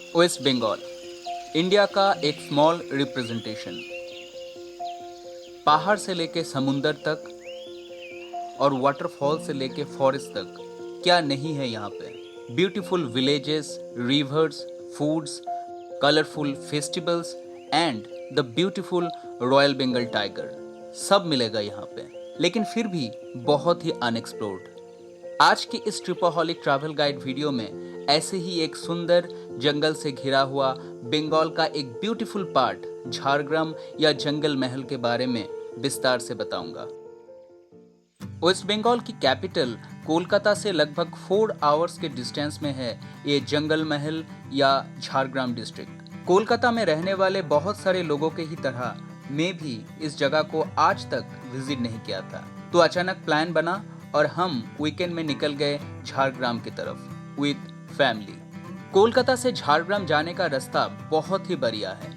Waste Bengal, India का एक small representation. पहाड़ से लेके समुंदर तक और वाटरफॉल से लेके फॉरेस्ट तक क्या नहीं है यहाँ पे। Beautiful villages, rivers, foods, colourful festivals and the beautiful royal Bengal tiger सब मिलेगा यहाँ पे, लेकिन फिर भी बहुत ही अनएक्सप्लोर्ड। आज की इस ट्रिपोहॉलिक ट्रैवल गाइड वीडियो में ऐसे ही एक सुंदर जंगल से घिरा हुआ बंगाल का एक ब्यूटीफुल पार्ट झारग्राम या जंगल महल के बारे में विस्तार से बताऊंगा। वेस्ट बंगाल की कैपिटल कोलकाता से लगभग 4 आवर्स के डिस्टेंस में है ये जंगल महल या झारग्राम डिस्ट्रिक्ट। कोलकाता में रहने वाले बहुत सारे लोगों के ही तरह मैं भी इस जगह को आज तक विजिट नहीं किया था, तो अचानक प्लान बना और हम वीकेंड में निकल गए झारग्राम की तरफ विद फैमिली। कोलकाता से झारग्राम जाने का रास्ता बहुत ही बढ़िया है।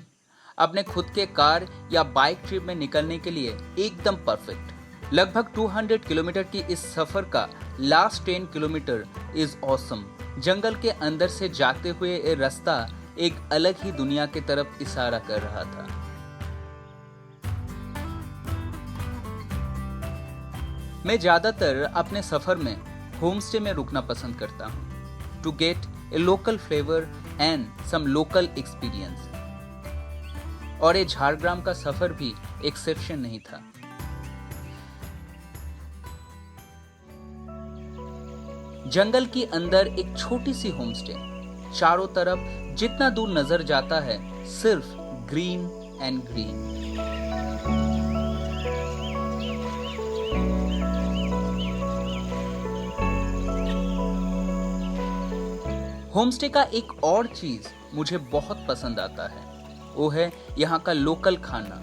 अपने खुद के कार या बाइक ट्रिप में निकलने के लिए एकदम परफेक्ट। लगभग 200 किलोमीटर की इस सफर का लास्ट 10 किलोमीटर इज ऑसम। जंगल के अंदर से जाते हुए ये रास्ता एक अलग ही दुनिया की तरफ इशारा कर रहा था। मैं ज्यादातर अपने सफर में होमस्टे में रुकना पसंद करता हूँ to get a local flavour and some local experience, और ये झारग्राम का सफर भी एक्सेप्शन नहीं था। जंगल के अंदर एक छोटी सी होमस्टे, चारों तरफ जितना दूर नजर जाता है सिर्फ ग्रीन एंड ग्रीन। होमस्टे का एक और चीज मुझे बहुत पसंद आता है, वो है यहाँ का लोकल खाना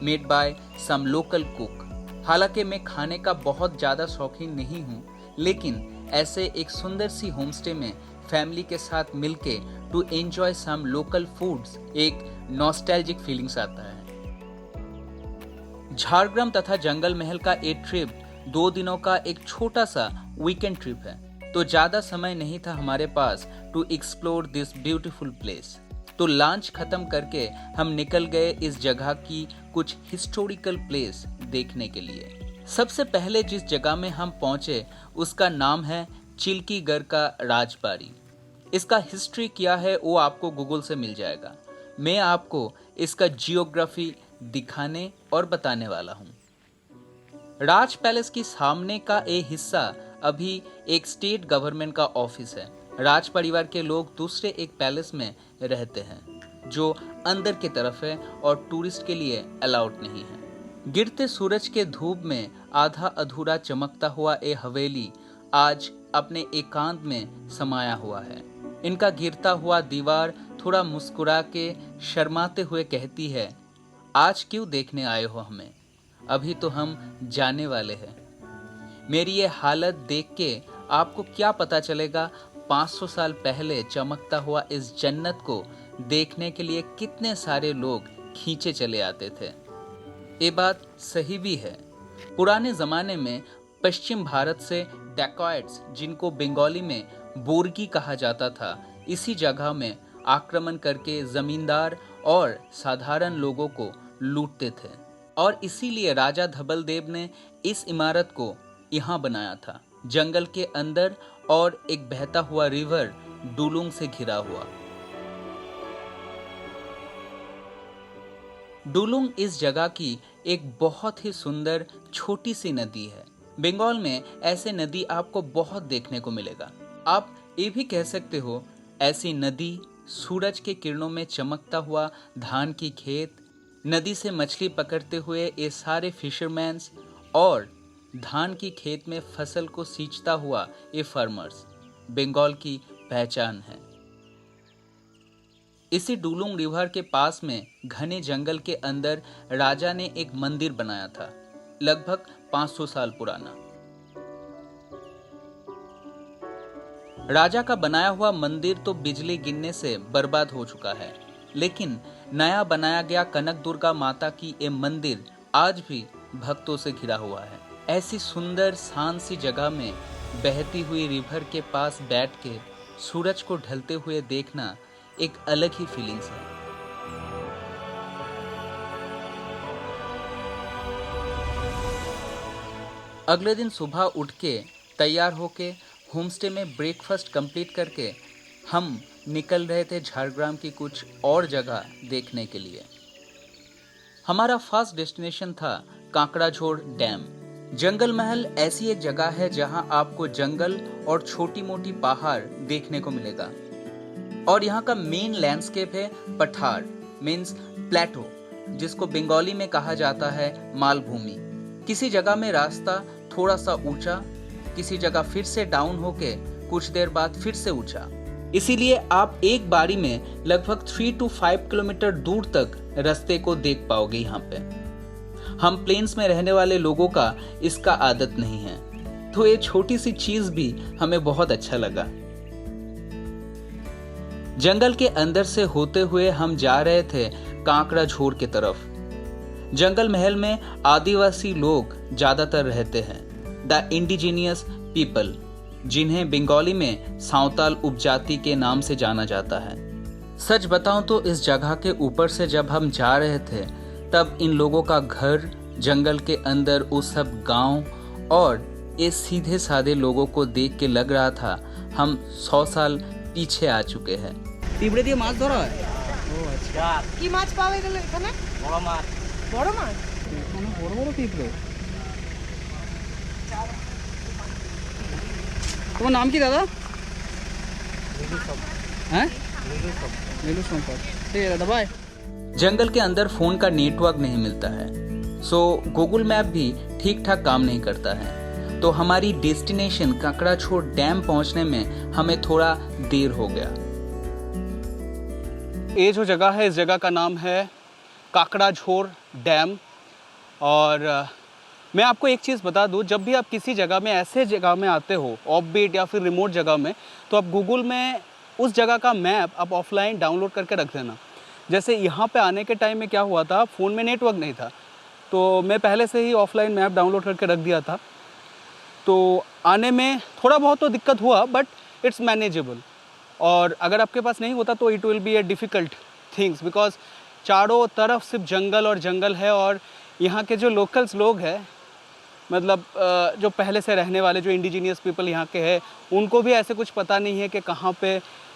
made by some local cook. हालांकि मैं खाने का बहुत ज्यादा शौकीन नहीं हूँ, लेकिन ऐसे एक सुंदर सी होमस्टे में फैमिली के साथ मिलके to enjoy some local foods एक नॉस्टैल्जिक फीलिंग्स आता है। झारग्राम तथा जंगल महल का एक ट्रिप 2 दिनों का एक छोटा सा वीकेंड ट्रिप है, तो ज्यादा समय नहीं था हमारे पास to explore this beautiful place. तो लंच खत्म करके हम निकल गए इस जगह की कुछ हिस्टोरिकल प्लेस देखने के लिए। सबसे पहले जिस जगह में हम पहुंचे उसका नाम है चिल्कीगढ़ का राजबाड़ी। इसका हिस्ट्री क्या है वो आपको गूगल से मिल जाएगा। मैं आपको इसका जियोग्राफी दिखाने और बताने वाला हूँ। राज पैलेस की सामने का ये हिस्सा अभी एक स्टेट गवर्नमेंट का ऑफिस है। राज परिवार के लोग दूसरे एक पैलेस में रहते हैं जो अंदर की तरफ है और टूरिस्ट के लिए अलाउड नहीं है। गिरते सूरज के धूप में आधा अधूरा चमकता हुआ ये हवेली आज अपने एकांत में समाया हुआ है। इनका गिरता हुआ दीवार थोड़ा मुस्कुरा के शर्माते हुए कहती है, आज क्यों देखने आए हो हमें, अभी तो हम जाने वाले हैं। मेरी ये हालत देख के आपको क्या पता चलेगा 500 साल पहले चमकता हुआ इस जन्नत को देखने के लिए कितने सारे लोग खींचे चले आते थे। ये बात सही भी है। पुराने जमाने में पश्चिम भारत से डैकॉइट्स, जिनको बंगाली में बोरगी कहा जाता था, इसी जगह में आक्रमण करके जमींदार और साधारण लोगों को लूटते थे, और इसीलिए राजा धबल देव ने इस इमारत को यहाँ बनाया था, जंगल के अंदर और एक बहता हुआ रिवर डुलुंग से घिरा हुआ। डुलुंग इस जगह की एक बहुत ही सुंदर छोटी सी नदी है। बंगाल में ऐसे नदी आपको बहुत देखने को मिलेगा। आप ये भी कह सकते हो ऐसी नदी, सूरज के किरणों में चमकता हुआ धान की खेत, नदी से मछली पकड़ते हुए ये सारे फिशरमैन्स और धान की खेत में फसल को सींचता हुआ ये फार्मर्स बंगाल की पहचान है। इसी डुलुंग रिवर के पास में घने जंगल के अंदर राजा ने एक मंदिर बनाया था, लगभग 500 साल पुराना। राजा का बनाया हुआ मंदिर तो बिजली गिरने से बर्बाद हो चुका है, लेकिन नया बनाया गया कनक दुर्गा माता की ये मंदिर आज भी भक्तों से घिरा हुआ है। ऐसी सुंदर शांत सी जगह में बहती हुई रिवर के पास बैठ के सूरज को ढलते हुए देखना एक अलग ही फीलिंग्स है। अगले दिन सुबह उठ के तैयार होके होमस्टे में ब्रेकफास्ट कंप्लीट करके हम निकल रहे थे झारग्राम की कुछ और जगह देखने के लिए। हमारा फर्स्ट डेस्टिनेशन था कांकड़ाझोड़ डैम। जंगल महल ऐसी एक जगह है जहां आपको जंगल और छोटी मोटी पहाड़ देखने को मिलेगा और यहाँ का मेन लैंडस्केप है पठार मीन्स प्लेटो, जिसको बंगाली में कहा जाता है मालभूमि। किसी जगह में रास्ता थोड़ा सा ऊंचा, किसी जगह फिर से डाउन होके कुछ देर बाद फिर से ऊंचा, इसीलिए आप एक बारी में लगभग 3 to 5 किलोमीटर दूर तक रास्ते को देख पाओगे। यहाँ पे हम प्लेन्स में रहने वाले लोगों का इसका आदत नहीं है, तो ये छोटी सी चीज भी हमें बहुत अच्छा लगा। जंगल के अंदर से होते हुए हम जा रहे थे कांकड़ाझोड़ की तरफ। जंगल महल में आदिवासी लोग ज्यादातर रहते हैं, द इंडिजिनियस पीपल, जिन्हें बंगाली में सांवताल उपजाति के नाम से जाना जाता है। सच बताऊं तो इस जगह के ऊपर से जब हम जा रहे थे तब इन लोगों का घर जंगल के अंदर उस सब गांव और ये सीधे साधे लोगों को देख के लग रहा था हम 100 साल पीछे आ चुके हैं। পিঁপড়ে দিয়ে মাছ ধরা হয়? ও আচ্ছা, কি মাছ পাওয়া গেল এখানে? বড় মাছ। বড় মাছ? এখানে বড় বড় পিঁপড়ে। তোমার নাম কি দাদা? হ্যাঁ, নীলু সম্পদ। ঠিক আছে দাদা, বাই। जंगल के अंदर फोन का नेटवर्क नहीं मिलता है, सो गूगल मैप भी ठीक ठाक काम नहीं करता है, तो हमारी डेस्टिनेशन कांकड़ाझोड़ डैम पहुंचने में हमें थोड़ा देर हो गया। ये जो जगह है, इस जगह का नाम है काकड़ाझोड़ डैम। और मैं आपको एक चीज़ बता दूं, जब भी आप किसी जगह में ऐसे जगह में आते हो, ऑफ बीट या फिर रिमोट जगह में, तो आप गूगल में उस जगह का मैप आप ऑफलाइन डाउनलोड करके रख देना। जैसे यहाँ पे आने के टाइम में क्या हुआ था, फ़ोन में नेटवर्क नहीं था, तो मैं पहले से ही ऑफलाइन मैप डाउनलोड करके रख दिया था। तो आने में थोड़ा बहुत तो दिक्कत हुआ, बट इट्स मैनेजेबल। और अगर आपके पास नहीं होता तो it will be A difficult things, because चारों तरफ सिर्फ जंगल और जंगल है। और यहाँ के जो लोकल्स लोग हैं, मतलब जो पहले से रहने वाले जो इंडिजीनियस पीपल यहाँ के हैं, उनको भी ऐसे कुछ पता नहीं है कि कहाँ पे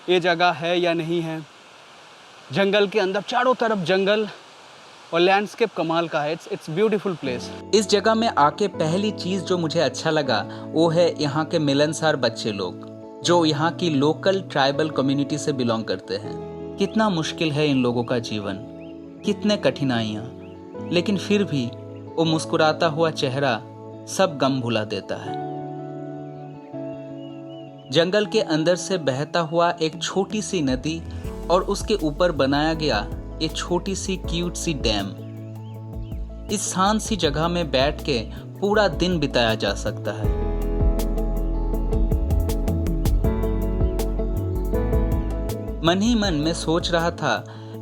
ये जगह है या नहीं है। जंगल के अंदर चारों तरफ जंगल और लैंडस्केप कमाल का है। It's beautiful place. इस जगह में आके पहली चीज जो मुझे अच्छा लगा वो है यहाँ के मिलनसार बच्चे लोग जो यहाँ की लोकल ट्राइबल कम्युनिटी से बिलोंग करते हैं। कितना मुश्किल है इन लोगों का जीवन, कितने कठिनाइयाँ, लेकिन फिर भी वो मुस्कुराता हुआ चेहरा सब गम भुला देता है। जंगल के अंदर से बहता हुआ एक छोटी सी नदी और उसके ऊपर बनाया गया एक छोटी सी क्यूट सी डैम। इस शांत सी जगह में बैठ के पूरा दिन बिताया जा सकता है। मन ही मन में सोच रहा था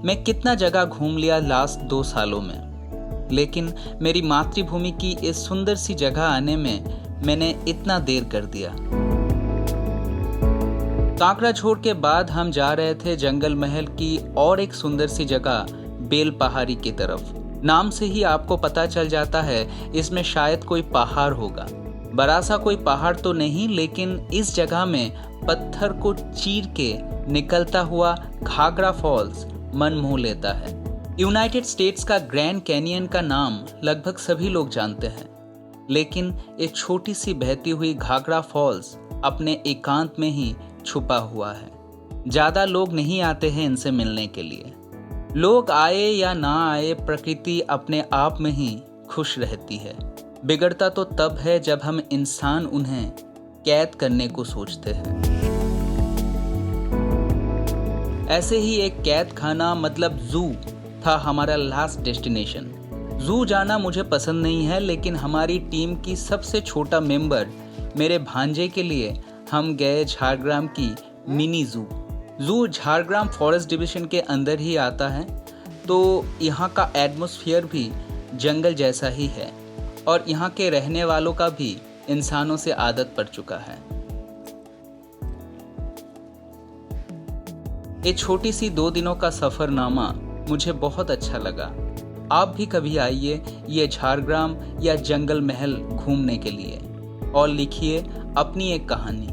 मैं कितना जगह घूम लिया लास्ट 2 सालों में, लेकिन मेरी मातृभूमि की इस सुंदर सी जगह आने में मैंने इतना देर कर दिया। कांकड़ाझोड़ के बाद हम जा रहे थे जंगल महल की और एक सुंदर सी जगह बेल पहाड़ी की तरफ। नाम से ही आपको पता चल जाता है इसमें शायद कोई पहाड़ होगा। बड़ा सा कोई पहाड़ तो नहीं, लेकिन इस जगह में पत्थर को चीर के निकलता हुआ घाघरा फॉल्स मन मोह लेता है। यूनाइटेड स्टेट्स का ग्रैंड कैनियन का नाम लगभग सभी लोग जानते हैं, लेकिन एक छोटी सी बहती हुई घाघरा फॉल्स अपने एकांत में ही छुपा हुआ है। ज्यादा लोग नहीं आते हैं इनसे मिलने के लिए। लोग आए या ना आए, प्रकृति अपने आप में ही खुश रहती है। बिगड़ता तो तब है जब हम इंसान उन्हें कैद करने को सोचते हैं। ऐसे ही एक कैद खाना मतलब जू था हमारा लास्ट डेस्टिनेशन। जू जाना मुझे पसंद नहीं है, लेकिन हमारी टीम की सबसे छोटा मेंबर मेरे भांजे के लिए हम गए झारग्राम की मिनी जू। जू झारग्राम फॉरेस्ट डिवीजन के अंदर ही आता है, तो यहाँ का एटमॉस्फेयर भी जंगल जैसा ही है और यहाँ के रहने वालों का भी इंसानों से आदत पड़ चुका है। ये छोटी सी 2 दिनों का सफ़रनामा मुझे बहुत अच्छा लगा। आप भी कभी आइए ये झारग्राम या जंगल महल घूमने के लिए और लिखिए अपनी एक कहानी।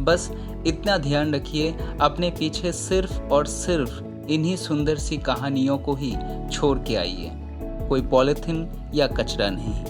बस इतना ध्यान रखिए, अपने पीछे सिर्फ और सिर्फ इन्हीं सुंदर सी कहानियों को ही छोड़ के आइए, कोई पॉलिथीन या कचरा नहीं।